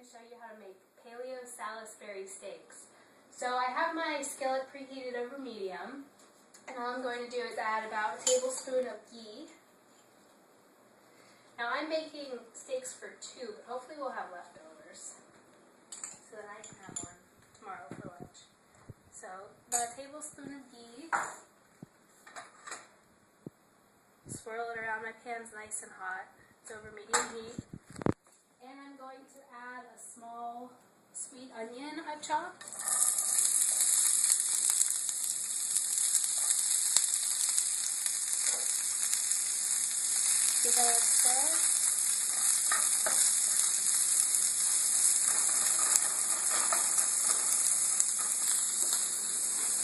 to show you how to make paleo Salisbury steaks. So I have my skillet preheated over medium, and all I'm going to do is add about a tablespoon of ghee. Now I'm making steaks for 2, but hopefully we'll have leftovers, so that I can have one tomorrow for lunch. So about a tablespoon of ghee. Swirl it around. My pan's nice and hot. It's over medium heat. And I'm going to add a small sweet onion I've chopped. Give that a stir.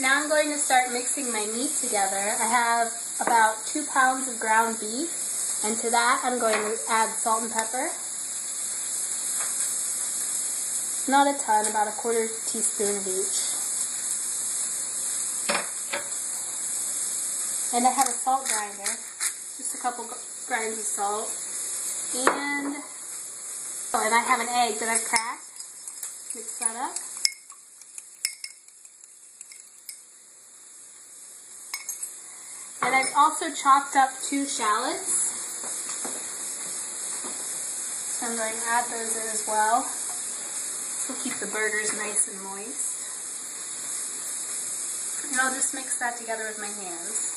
Now I'm going to start mixing my meat together. I have about 2 pounds of ground beef, and to that I'm going to add salt and pepper. Not a ton, about a 1/4 teaspoon of each. And I have a salt grinder, just a couple grinds of salt. And I have an egg that I've cracked. Mix that up. And I've also chopped up 2 shallots. So I'm going to add those in as well. This will keep the burgers nice and moist. And I'll just mix that together with my hands.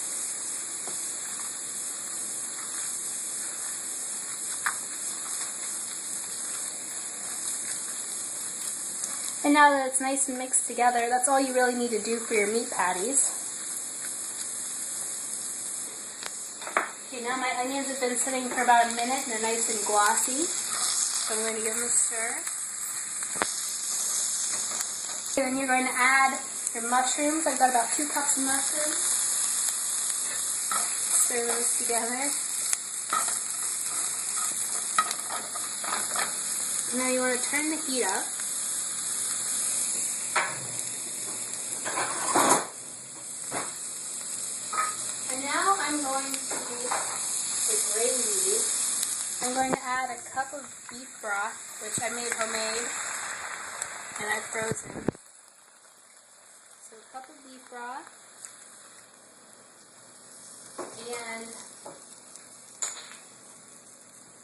And now that it's nice and mixed together, that's all you really need to do for your meat patties. Okay, now my onions have been sitting for about a minute and they're nice and glossy. So I'm going to give them a stir. Okay, then you're going to add your mushrooms. I've got about 2 cups of mushrooms. Stir those together. Now you want to turn the heat up. And now I'm going to do the gravy. I'm going to add a cup of beef broth, which I made homemade, and I've frozen. So a cup of beef broth,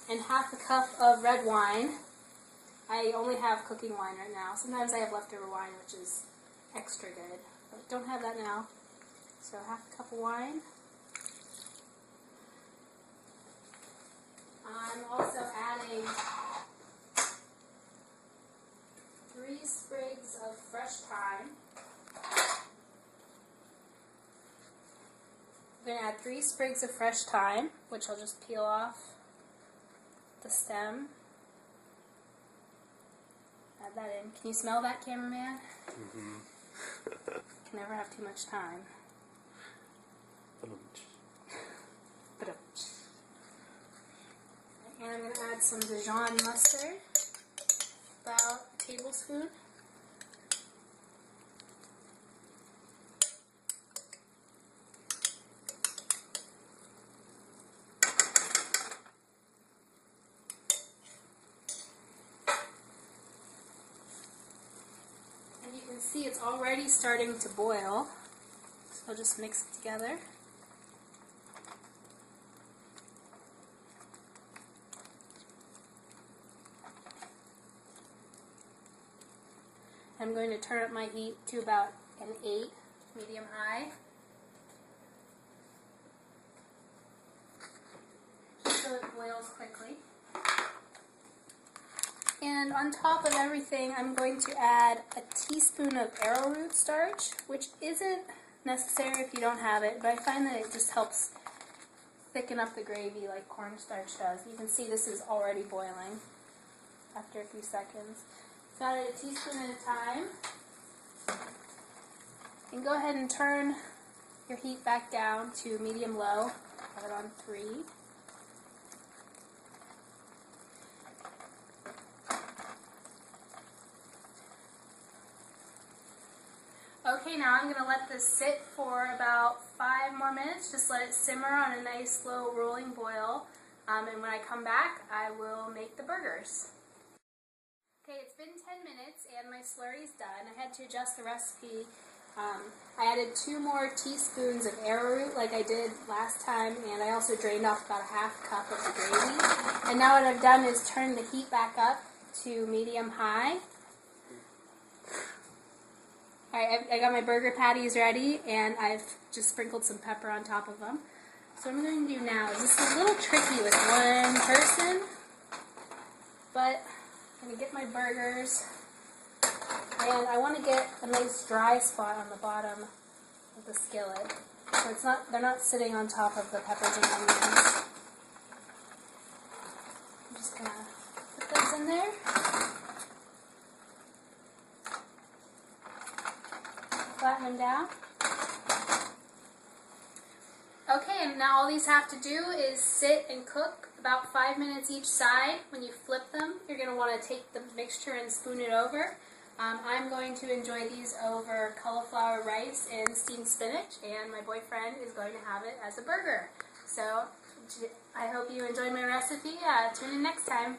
and half a cup of red wine. I only have cooking wine right now. Sometimes I have leftover wine, which is extra good, but don't have that now. So half a cup of wine. I'm also adding 3 sprigs of fresh thyme. I'm going to add 3 sprigs of fresh thyme, which I'll just peel off the stem. Add that in. Can you smell that, cameraman? Mm-hmm. Can never have too much time. And I'm going to add some Dijon mustard, about a tablespoon. And you can see it's already starting to boil, so I'll just mix it together. I'm going to turn up my heat to about an 8, medium high, just so it boils quickly. And on top of everything, I'm going to add a teaspoon of arrowroot starch, which isn't necessary if you don't have it, but I find that it just helps thicken up the gravy like cornstarch does. You can see this is already boiling after a few seconds. So add it a teaspoon at a time. And go ahead and turn your heat back down to medium-low. Have it on 3. Okay, now I'm going to let this sit for about 5 more minutes. Just let it simmer on a nice slow rolling boil. And when I come back, I will make the burgers. Okay, it's been 10 minutes and my slurry's done. I had to adjust the recipe. I added 2 more teaspoons of arrowroot like I did last time, and I also drained off about a half cup of the gravy. And now what I've done is turn the heat back up to medium-high. Alright, I got my burger patties ready, and I've just sprinkled some pepper on top of them. So what I'm going to do now is, this is a little tricky with one person, but I'm going to get my burgers, and I want to get a nice dry spot on the bottom of the skillet, so they're not sitting on top of the peppers and onions. I'm just going to put those in there. Flatten them down. Okay, and now all these have to do is sit and cook about 5 minutes each side. When you flip them, you're going to want to take the mixture and spoon it over. I'm going to enjoy these over cauliflower rice and steamed spinach, and my boyfriend is going to have it as a burger. So I hope you enjoyed my recipe. Tune in next time.